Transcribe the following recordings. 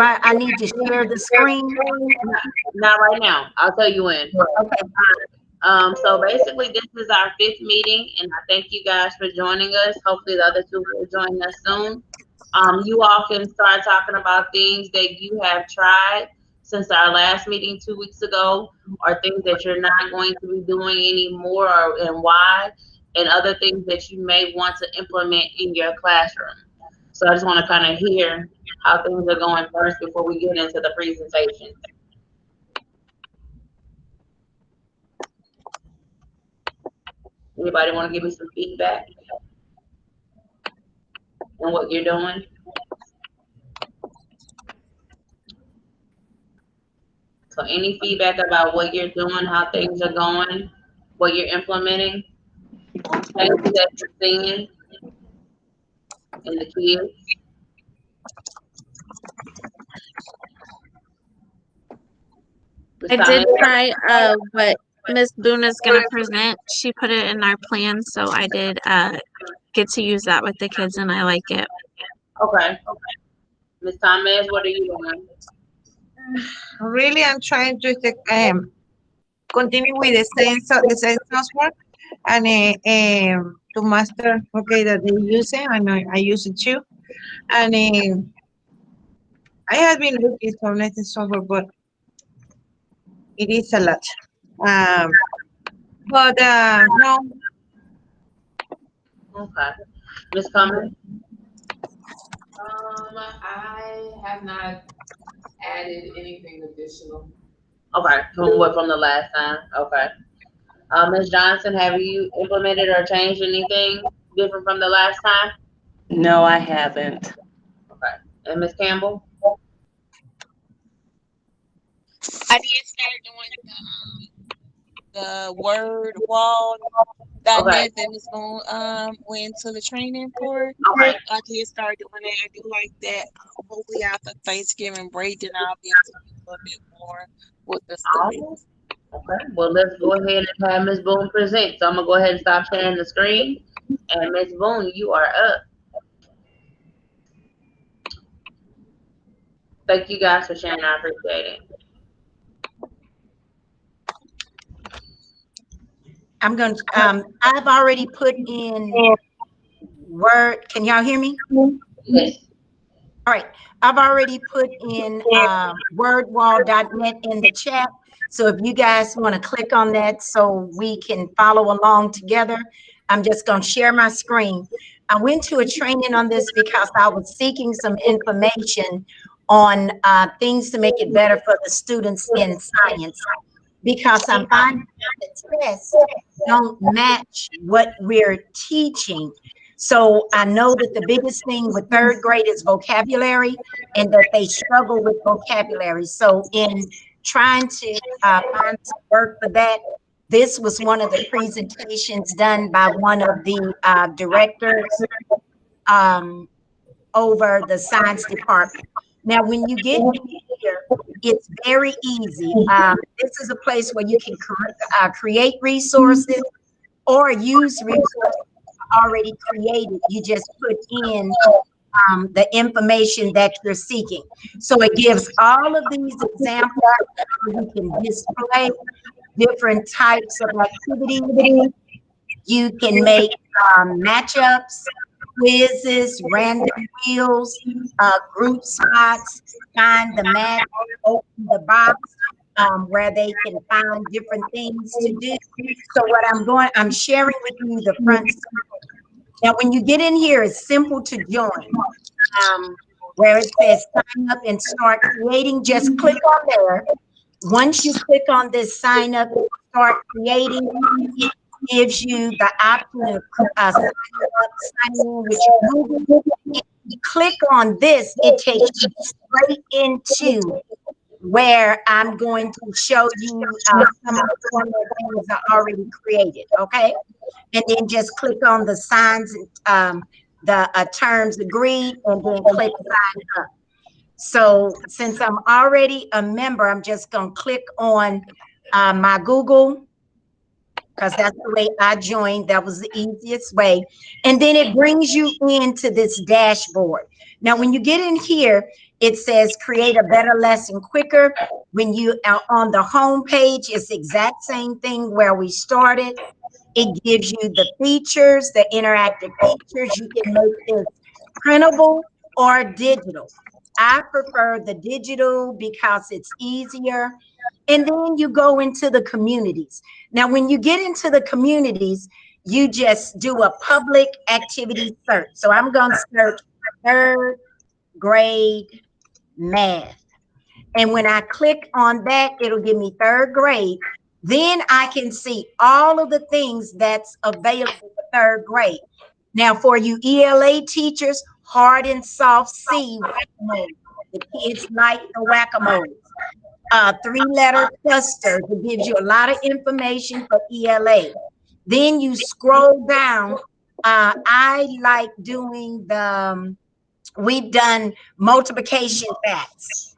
I need to share the screen. Not right now. I'll tell you when. Okay. So basically, this is our fifth meeting, and I thank you guys for joining us. Hopefully, the other two will join us soon. You all can start talking about things that you have tried since our last meeting 2 weeks ago, or things that you're not going to be doing anymore, and why, and other things that you may want to implement in your classroom. So I just want to kind of hear how things are going first before we get into the presentation. Anybody want to give me some feedback on what you're doing? So any feedback about what you're doing, how things are going, what you're implementing, changes that you're seeing in the kids? Ms. I Thomas? did try what Miss Boone is gonna present. She put it in our plan, so I did get to use that with the kids, and I like it. Okay. Ms. Thomas, what are you doing? Really, I'm trying to continue with the same software and to master, okay, that they use it, and I use it too. And I have been looking for next software, but it is a lot. Um, but no, Okay. Ms. Cummings? I have not added anything additional. Okay. From the last time? Okay. Ms. Johnson, have you implemented or changed anything different from the last time? No, I haven't. Okay. And Ms. Campbell? I did start doing the word wall Okay. .net that Ms. Boone went to the training for. Okay. I did start doing that. I do like that. Hopefully after Thanksgiving break, then I'll be able to do a little bit more with the students. Okay. Well, let's go ahead and have Ms. Boone present. So I'm gonna go ahead and stop sharing the screen. And Ms. Boone, you are up. Thank you guys for sharing. I appreciate it. I'm going to, I've already put in Word. Can y'all hear me? Yes. All right. I've already put in wordwall.net in the chat. So if you guys want to click on that so we can follow along together, I'm just going to share my screen. I went to a training on this because I was seeking some information on things to make it better for the students in science, because I'm finding that tests don't match what we're teaching. So I know that the biggest thing with third grade is vocabulary, and that they struggle with vocabulary. So in trying to find some work for that, this was one of the presentations done by one of the directors over the science department. Now, when you get here, it's very easy. This is a place where you can create resources or use resources already created. You just put in the information that you're seeking. So it gives all of these examples of how you can display different types of activities. You can make matchups, quizzes, random wheels, group spots, find the map, open the box where they can find different things to do. So what I'm sharing with you the front. Now, when you get in here, it's simple to join. Where it says sign up and start creating, just click on there. Once you click on this sign up and start creating, it gives you the option of sign up, sign in with your Google. If you click on this, it takes you straight into where I'm going to show you some of the things I already created, okay? And then just click on the signs, the terms agreed, and then click sign up. So since I'm already a member, I'm just going to click on my Google, because that's the way I joined. That was the easiest way. And then it brings you into this dashboard. Now, when you get in here, It says create a better lesson quicker. When you are on the home page, it's the exact same thing where we started. It gives you the features, the interactive features. You can make this printable or digital. I prefer the digital because it's easier. And then you go into the communities. Now, when you get into the communities, you just do a public activity search. So I'm going to search 3rd grade math. And when I click on that, it'll give me 3rd grade. Then I can see all of the things that's available for 3rd grade. Now, for you ELA teachers, hard and soft C, whack-a-mole. The kids like the whack-a-mole. 3-letter clusters. It gives you a lot of information for ELA. Then you scroll down. I like doing we've done multiplication facts.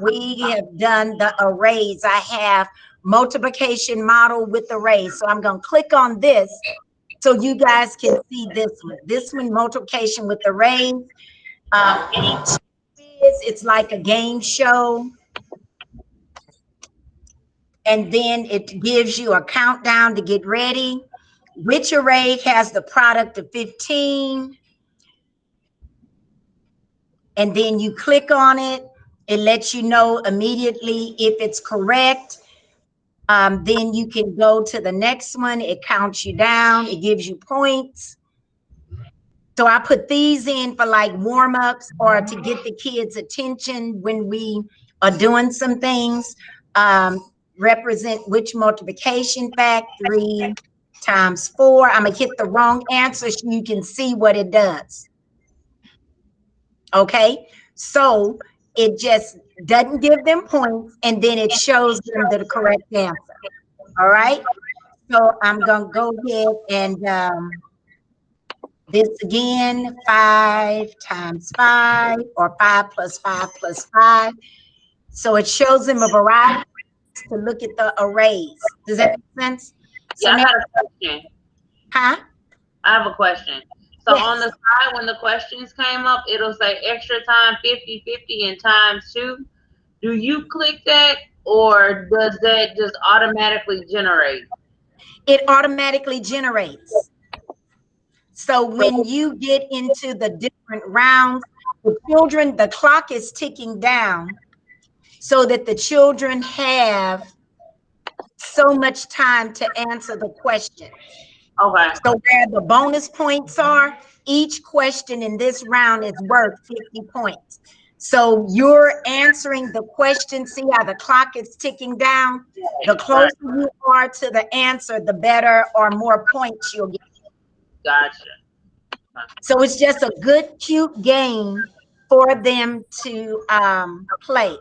We have done the arrays. I have multiplication model with arrays. So I'm going to click on this so you guys can see this one. This one, multiplication with arrays. It's like a game show. And then it gives you a countdown to get ready. Which array has the product of 15? And then you click on it. It lets you know immediately if it's correct. Then you can go to the next one. It counts you down. It gives you points. So I put these in for like warm-ups or to get the kids' attention when we are doing some things. Represent which multiplication fact, 3 times 4. I'm gonna hit the wrong answer so you can see what it does. Okay, so it just doesn't give them points, and then it shows them the correct answer. All right, so I'm gonna go ahead and this again, 5 times 5, or 5 plus 5 plus 5. So it shows them a variety to look at the arrays. Does that make sense? So Yeah, now, I got a question. huh? I have a question. So Yes. on the side, when the questions came up, it'll say extra time 50, 50, and times 2. Do you click that, or does that just automatically generate? It automatically generates. So when you get into the different rounds, the children, the clock is ticking down so that the children have so much time to answer the question. Okay. So where the bonus points are, each question in this round is worth 50 points. So you're answering the question. See how the clock is ticking down? The closer you are to the answer, the better or more points you'll get. Gotcha. So it's just a good, cute game for them to play.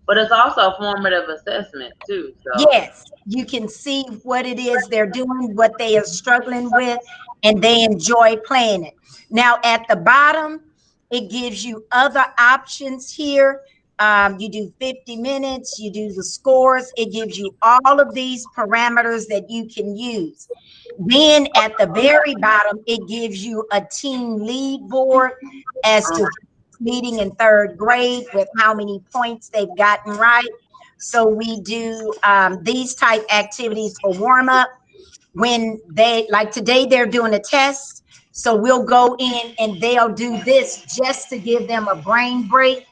But it's also a formative assessment too. So. Yes, you can see what it is they're doing, what they are struggling with, and they enjoy playing it. Now at the bottom, it gives you other options here. You do 50 minutes, you do the scores. It gives you all of these parameters that you can use. Then at the very bottom, it gives you a team lead board as to meeting in 3rd grade with how many points they've gotten right. So we do these type activities for warm up. When they, like today, they're doing a test. So we'll go in and they'll do this just to give them a brain break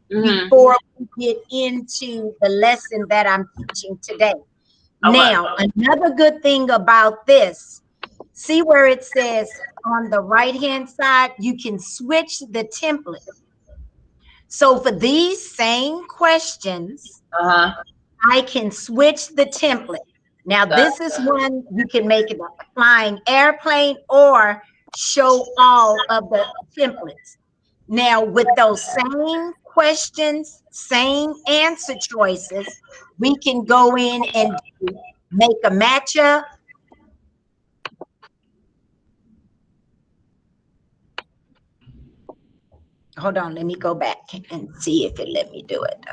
before we get into the lesson that I'm teaching today. Okay. Now, another good thing about this, see where it says on the right-hand side, you can switch the template. So for these same questions, I can switch the template. Now, this is one you can make it a flying airplane or show all of the templates. Now, with those same questions, same answer choices, we can go in and make a matchup. Hold on, let me go back and see if it let me do it.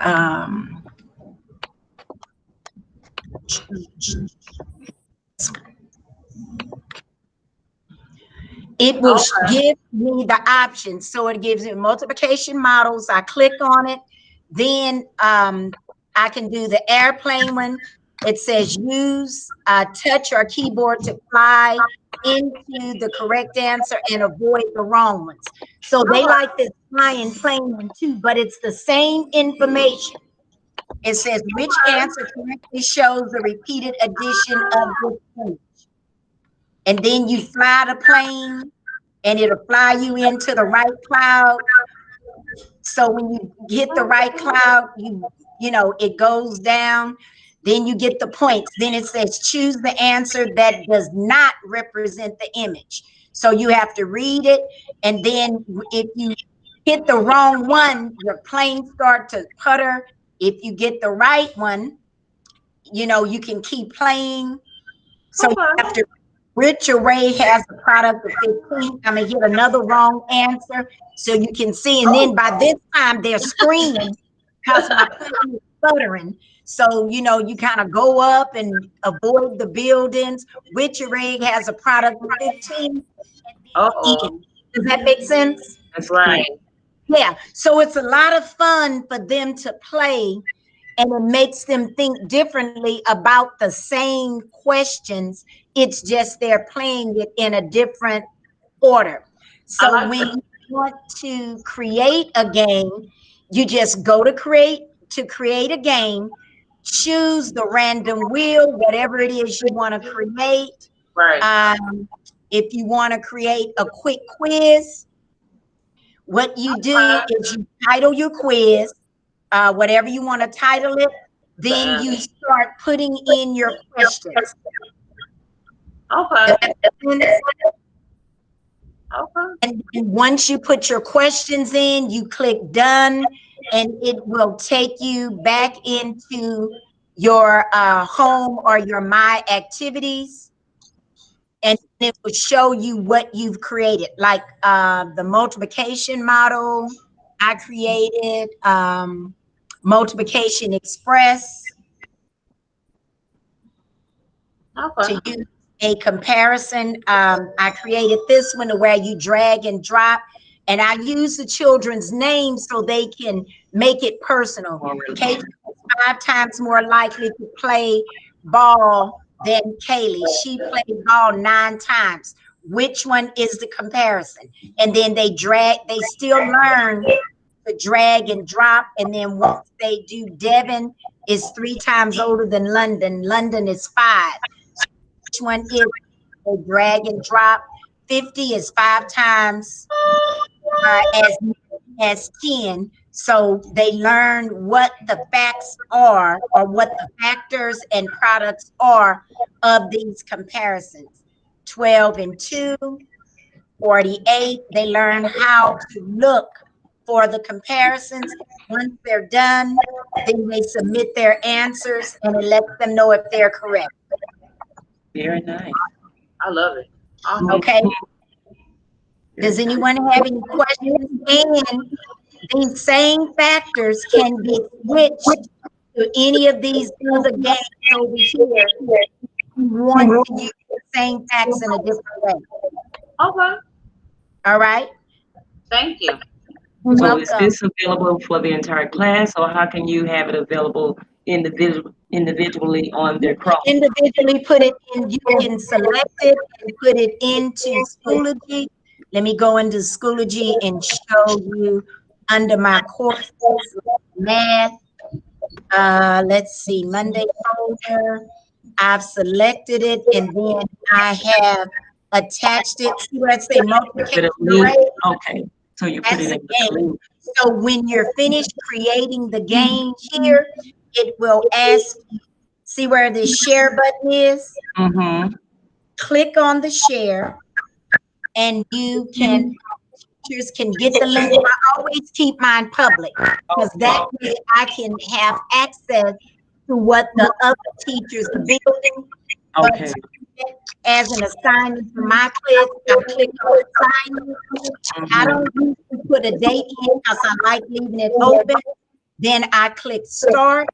It will Okay. give me the options. So it gives me multiplication models. I click on it. Then I can do the airplane one. It says use touch or keyboard to fly into the correct answer and avoid the wrong ones. So they like this flying plane one too, but it's the same information. It says which answer correctly shows the repeated addition of this page. And then you fly the plane and it'll fly you into the right cloud. So when you hit the right cloud, you know, it goes down. Then you get the points. Then it says choose the answer that does not represent the image. So you have to read it. And then if you hit the wrong one, your plane start to putter. If you get the right one, you know, you can keep playing. So you have to, which array has a product of 15. I'm gonna hit another wrong answer so you can see. And then by this time they're screaming because my plane is stuttering. So, you know, you kind of go up and avoid the buildings. Which array has a product of 15? Uh-oh. Does that make sense? That's Right. great. Yeah. So it's a lot of fun for them to play, and it makes them think differently about the same questions. It's just they're playing it in a different order. So like when that. you want to create a game, you just go to create a game, choose the random wheel, whatever it is you want to create. Right. If you want to create a quick quiz, what you do is you title your quiz, whatever you want to title it, then you start putting in your questions. Okay. And once you put your questions in, you click done, and it will take you back into your home or your My Activities. And it will show you what you've created, like the multiplication model. I created Multiplication Express to use a comparison. I created this one where you drag and drop, and I use the children's names so they can make it personal. Kate is 5 times more likely to play ball than Kaylee. She played ball 9 times. Which one is the comparison? And then they still learn to drag and drop. And then once they do, Devin is 3 times older than London. London is 5. Which one is a drag and drop? 50 is 5 times as 10. So they learn what the facts are, or what the factors and products are of these comparisons. 12 and 2, 48. They learn how to look for the comparisons. Once they're done, then they submit their answers, and it lets them know if they're correct. Very nice. I love it. Okay. Does anyone have any questions? And these same factors can be switched to any of these other games over here. You want to use the same facts in a different way. Okay. All right. Thank you. You're So welcome. is this available for the entire class, or how can you have it available individually on their Chrome? Individually put it in. You can select it and put it into Schoology. Let me go into Schoology and show you under my courses, math. Let's see, Monday folder. I've selected it, and then I have attached it. See where it says multiplication array? Okay, so you put That's it a in the game. link. So when you're finished creating the game here, it will ask you, see where the share button is? Mm-hmm. Click on the share, and you can, teachers can get the link. I always keep mine public, because that way I can have access to what the other teachers are building. Okay. But as an assignment for my class, I click on assignment. I don't usually put a date in because I like leaving it open. Then I click start.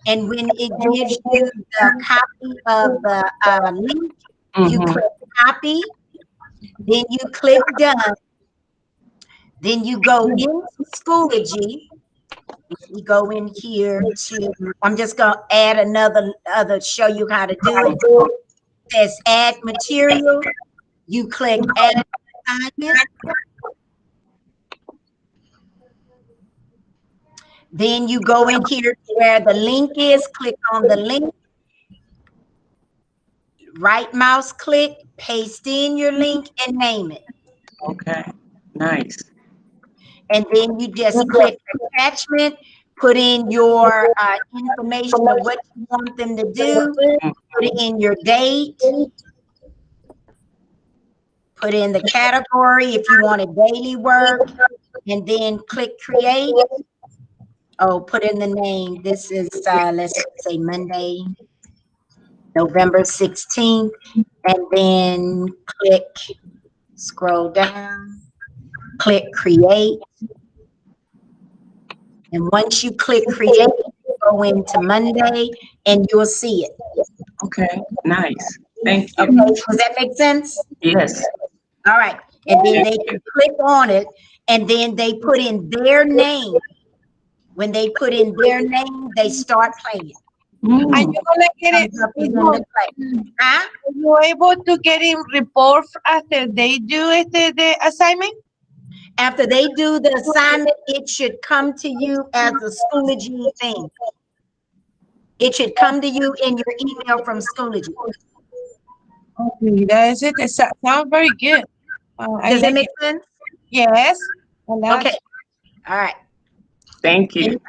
And when it gives you the copy of the link, you click copy. Then you click done. Then you go into Schoology. You go in here to, I'm just gonna add another show you how to do it. It says add material. You click add assignment. Then you go in here to where the link is, click on the link. Right mouse click, paste in your link and name it. Okay, nice. And then you just click attachment, put in your information of what you want them to do, put in your date, put in the category if you want a daily work, and then click create. Oh, put in the name. This is, let's say Monday, November 16th, and then click, scroll down, click create. And once you click create, you go into Monday and you'll see it. Okay, nice. Thank you. Okay, does that make sense? Yes. All right. And then they can click on it and then they put in their name. When they put in their name, they start playing. Are you gonna get it? Huh? Are you able to get in report after they do it, the assignment? After they do the assignment, it should come to you as a Schoology thing. It should come to you in your email from Schoology. Okay, that's it. It sounds very good. Does that make sense? Yes. Okay. All right. Thank you.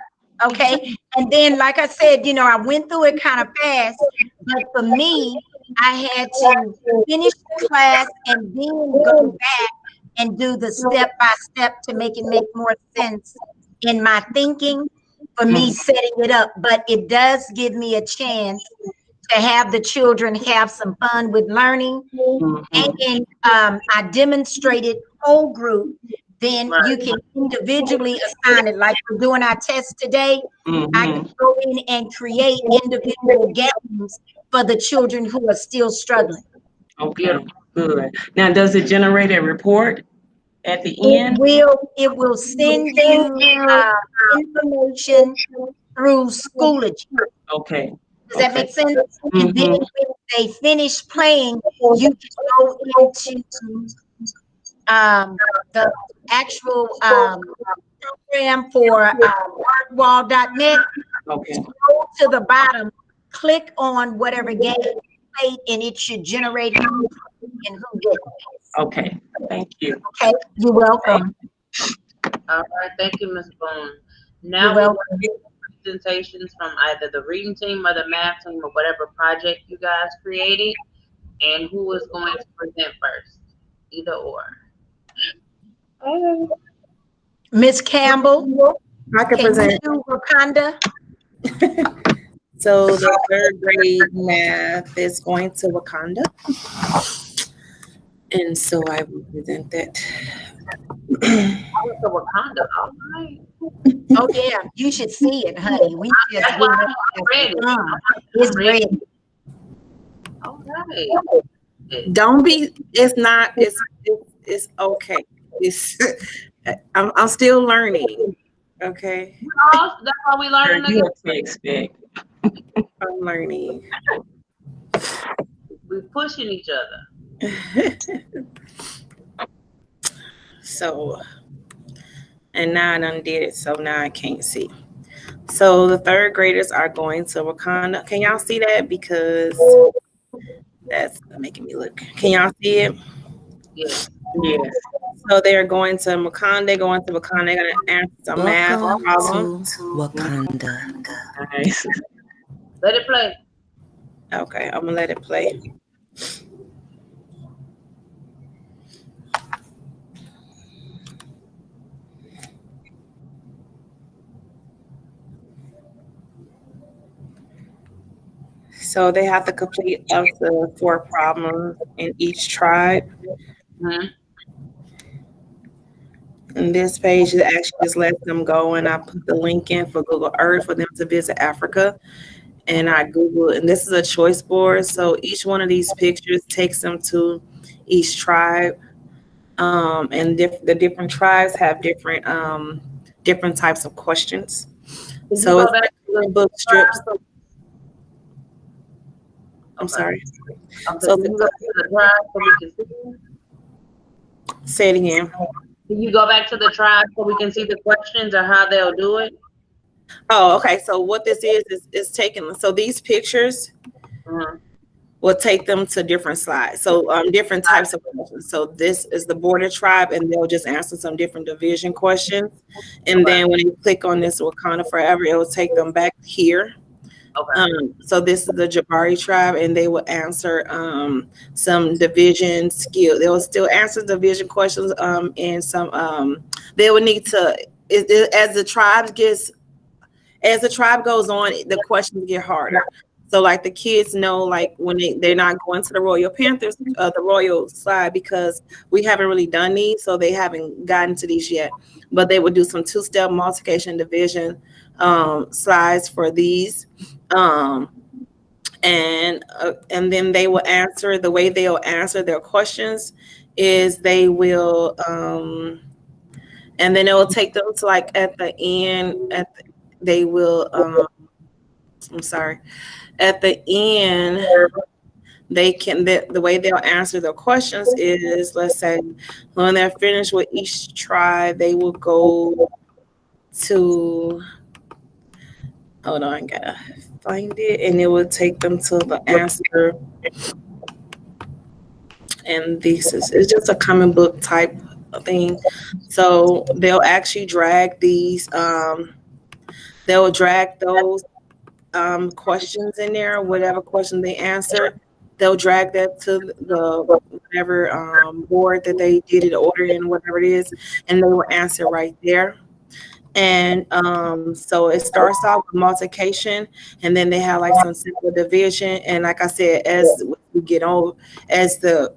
Okay. And then, like I said, you know, I went through it kind of fast, but for me, I had to finish the class and then go back and do the step-by-step to make it make more sense in my thinking for me setting it up. But it does give me a chance to have the children have some fun with learning. And I demonstrated whole group. Then you can individually assign it, like we're doing our test today. I can go in and create individual games for the children who are still struggling. Okay, good. Now, does it generate a report at the end? It will send you information through Schoology. Okay. Does that make sense? And then when they finish playing, you can go into the actual program for wordwall.net. Okay. Scroll to the bottom, click on whatever game you played, and it should generate who and who did. Okay. Thank you. Okay, you're welcome. All right, thank you, Ms. Boone. Now You're we welcome. will get presentations from either the reading team or the math team or whatever project you guys created, and who is going to present first, either or. Miss Campbell, I can can present. you do Wakanda? So the third grade math is going to Wakanda. And so I will present that. I went to Wakanda, all right. Oh yeah, you should see it, honey. We just That's why I'm ready. It's ready. All right. Don't be, it's not, it's okay. It's I'm still learning. Okay. That's why we learning You again. what to expect. I'm learning. We pushing each other. So, and now I done did it, so now I can't see. So the third graders are going to Wakanda. Can y'all see that? Because that's making me look. Can y'all see it? Yes. Yes. So they're going to Wakanda. They're going to Wakanda. They're going to answer some math problems. Wakanda. Nice. Let it play. Okay, I'm gonna let it play. So they have to complete up to 4 problems in each tribe. Mhm. And this page actually just lets them go, and I put the link in for Google Earth for them to visit Africa. And I Google, and this is a choice board. So each one of these pictures takes them to each tribe. And the different tribes have different types of questions. Can So you it's go back like to the book strips. tribe? I'm Okay. sorry. Okay, So can you go to the tribe so we can see? say it again. Can you go back to the tribe so we can see the questions or how they'll do it? Oh, okay. So what this is taking. So these pictures Mhm. will take them to different slides. So different types of questions. So this is the border tribe, and they'll just answer some different division questions. And then when you click on this Wakanda Forever, it will take them back here. Okay. So this is the Jabari tribe, and they will answer some division skill. They will still answer division questions, and some they will need to as the tribe goes on, the questions get harder. So like the kids know, like when they're not going to the Royal Panthers, the Royal slide, because we haven't really done these, so they haven't gotten to these yet. But they would do some two-step multiplication division slides for these. And then they will answer. The way they'll answer their questions is they will and then it will take them to like at the end they will I'm sorry, at the end they can the way they'll answer their questions is, let's say when they're finished with each tribe, they will go to, hold on, I gotta find it, and it will take them to the answer. And this is, it's just a common book type of thing. So they'll actually drag these they'll drag those questions in there, whatever question they answer, they'll drag that to the whatever board that they did it order in, whatever it is, and they will answer right there. And so it starts off with multiplication, and then they have like some simple division. And like I said, as we get on, as the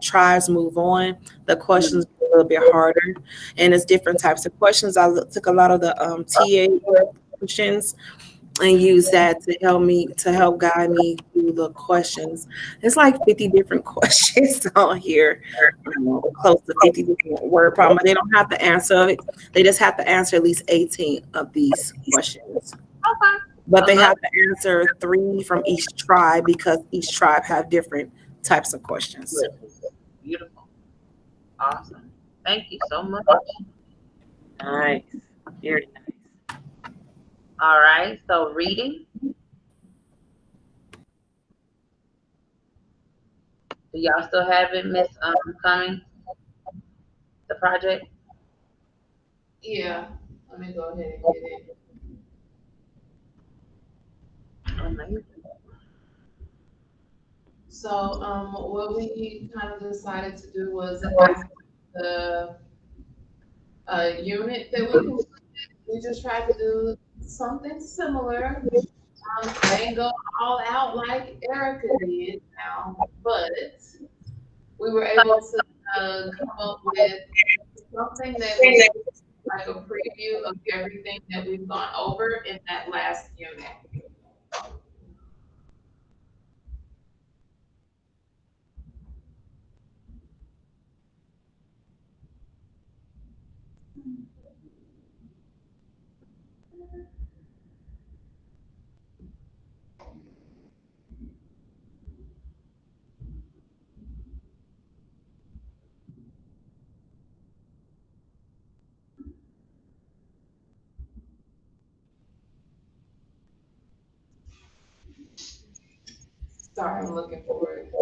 tribes move on, the questions get a little bit harder, and it's different types of questions. Took a lot of the TA questions and use that to help guide me through the questions. It's like 50 different questions on here, close to 50 different word problem, but they don't have to answer it. They just have to answer at least 18 of these questions. Okay. But they have to answer 3 from each tribe because each tribe have different types of questions. Beautiful. Awesome. Thank you so much. Nice. Very nice. All right. So reading. Do y'all still have it, Miss Cummings? The project? Yeah, let me go ahead and get it. Amazing. So, what we kind of decided to do was after the unit that we completed, we just tried to do something similar. I didn't go all out like Erica did now, but we were able to come up with something that was like a preview of everything that we've gone over in that last unit. Sorry, I'm looking for it.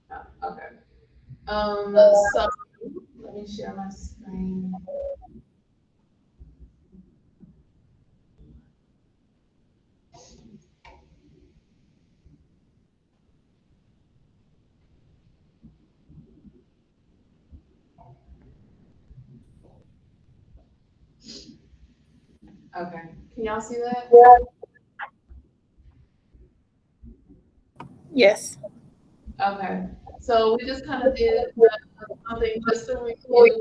Oh, okay. So let me share my screen. Okay. Can y'all see that? Yes. Okay, so we just kind of did something just to review over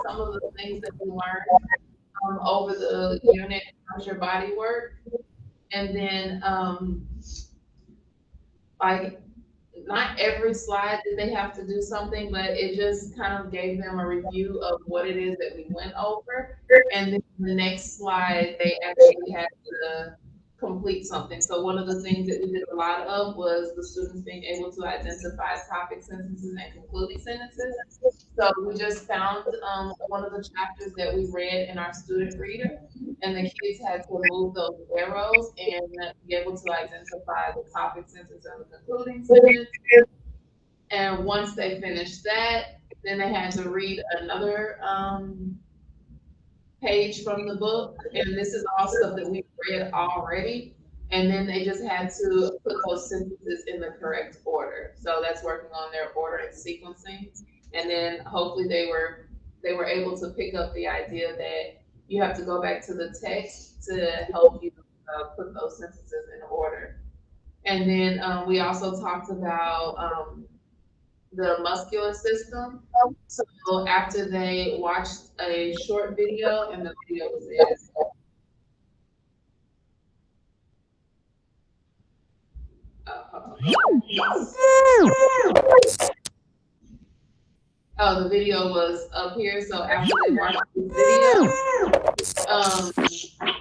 some of the things that we learned over the unit, How's Your Body Work? And then, like, not every slide did they have to do something, but it just kind of gave them a review of what it is that we went over. And then the next slide, they actually had to complete something. So one of the things that we did a lot of was the students being able to identify topic sentences and concluding sentences. So we just found one of the chapters that we read in our student reader, and the kids had to move those arrows and be able to identify the topic sentence and the concluding sentence. And once they finished that, then they had to read another page from the book, and this is all stuff that we've read already. And then they just had to put those sentences in the correct order. So that's working on their order and sequencing. And then hopefully they were able to pick up the idea that you have to go back to the text to help you put those sentences in order. And then we also talked about the muscular system. So after they watched a short video, and the video was this. Oh, the video was up here. So after they watched this video,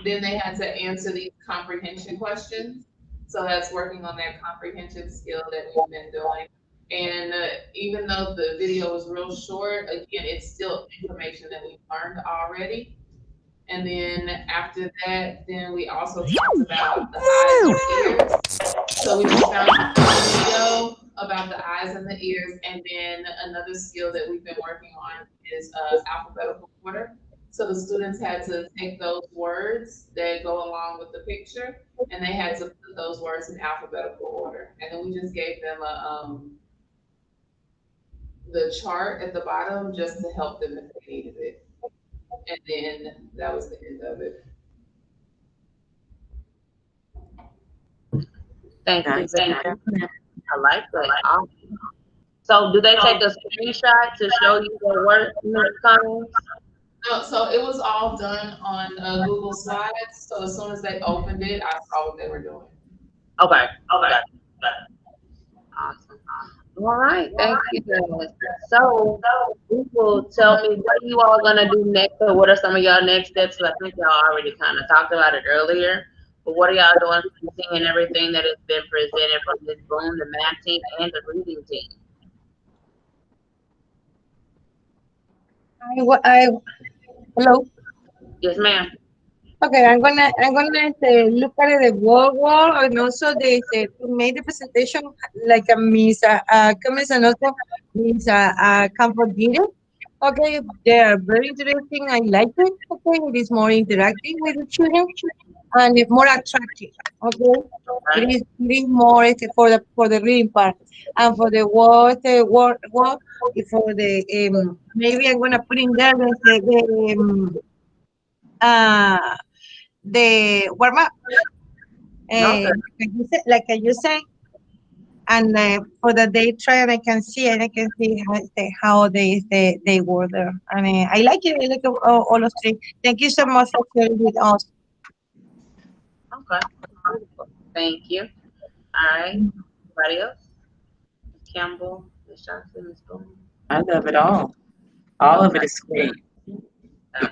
then they had to answer these comprehension questions. So that's working on that comprehension skill that we've been doing. And even though the video was real short, again, it's still information that we've learned already. And then after that, then we also talked about the eyes and the ears. So we just found a video about the eyes and the ears. And then another skill that we've been working on is alphabetical order. So the students had to take those words that go along with the picture, and they had to put those words in alphabetical order. And then we just gave them the chart at the bottom just to help them if they needed it. And then that was the end of it. Thank you. I like that. Awesome. So do they take a screenshot to show you their work, Ms. Cummings? No, so it was all done on Google Slides. So as soon as they opened it, I saw what they were doing. Okay. Awesome. All right, thank you guys. So people tell me what you all gonna do next, or what are some of y'all next steps? I think y'all already kind of talked about it earlier, but what are y'all doing for seeing everything that has been presented from Ms. Boone, the math team, and the reading team? Hello. Yes, ma'am. Okay, I'm gonna look at the wall, and also to make the presentation like a Miss comments, and also Miss Comfort video. Okay, they are very interesting. I like it. Okay, it is more interactive with the children and it's more attractive. Okay, it is more for the reading part, and for the word for the maybe I'm gonna put in there the warm up, Okay. like you say, and for the day trial, I can see how they were there. I mean, I like it. I like all of three. Thank you so much for sharing with us. Okay. Wonderful. Thank you. All right. Anybody else? Ms. Campbell, Ms. Johnson, Ms. Boone. I love it all. All of it is great. I'm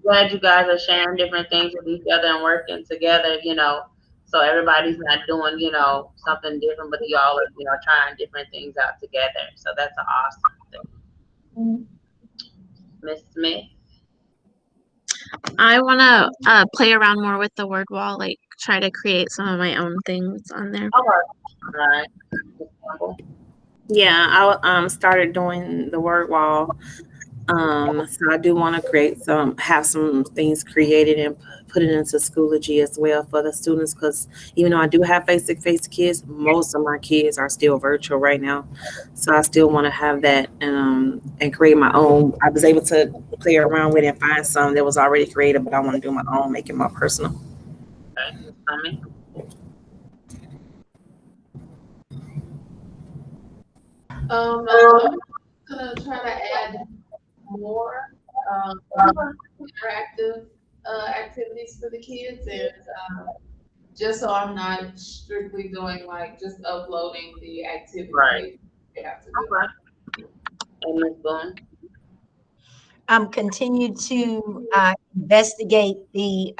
glad you guys are sharing different things with each other and working together, so everybody's not doing, something different, but y'all are, trying different things out together. So that's an awesome thing. Ms. Smith? I want to play around more with the word wall, like try to create some of my own things on there. Okay. All right. Ms. Campbell? Yeah, I started doing the word wall So I do want to have some things created and put it into Schoology as well for the students, because even though I do have face-to-face kids, most of my kids are still virtual right now. So I still want to have that and create my own. I was able to play around with it and find some that was already created, but I want to do my own, make it more personal. Okay, Tommy? I'm gonna try to add more interactive activities for the kids, and just so I'm not strictly doing like just uploading the activity Right. they have to do. Okay. And Ms. Boone? Continue to investigate the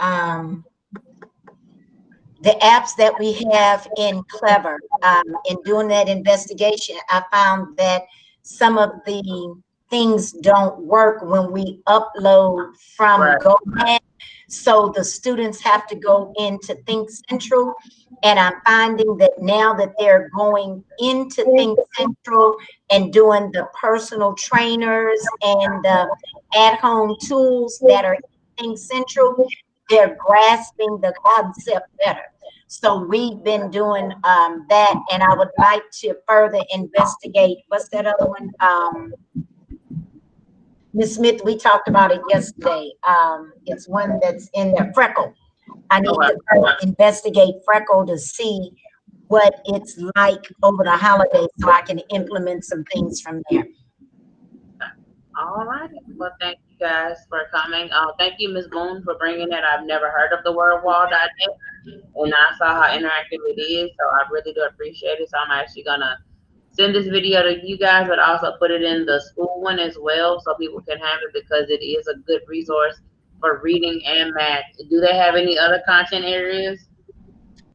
apps that we have in Clever. In doing that investigation, I found that some of the things don't work when we upload from Right. GoMan. So the students have to go into Think Central. And I'm finding that now that they're going into Think Central and doing the personal trainers and the at-home tools that are in Think Central, they're grasping the concept better. So we've been doing that, and I would like to further investigate. What's that other one? Ms. Smith, we talked about it yesterday. It's one that's in there, Freckle. I need to further investigate Freckle to see what it's like over the holidays so I can implement some things from there. All right. Well, thank you guys for coming. Thank you, Ms. Boone, for bringing it. I've never heard of the word wall.net, and I saw how interactive it is, so I really do appreciate it. So I'm actually gonna send this video to you guys, but also put it in the school one as well, so people can have it, because it is a good resource for reading and math. Do they have any other content areas?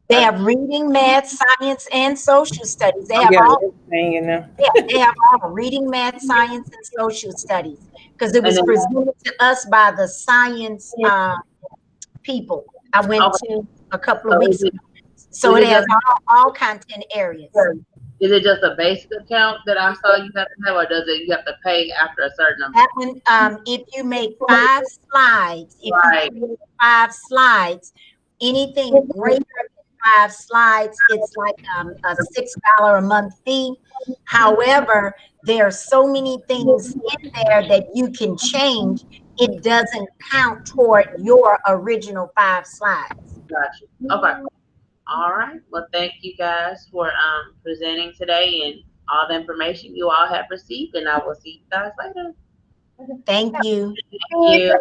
They have reading, math, science, and social studies. They have all. Yeah, they have all reading, math, science, and social studies, because it was presented to us by the science people. I went to a couple of weeks ago. So it has all content areas. Is it just a basic account that I saw you have to have, or does it you have to pay after a certain amount? That one, if you make 5 slides, anything greater than 5 slides, it's like a $6 a month fee. However, there are so many things in there that you can change. It doesn't count toward your original 5 slides. Gotcha. Okay. All right. Well, thank you guys for presenting today and all the information you all have received, and I will see you guys later. Thank you. Thank you.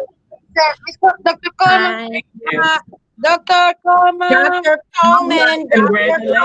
Dr. Coleman. Bye. Dr. Coleman. Dr. Coleman. Congratulations.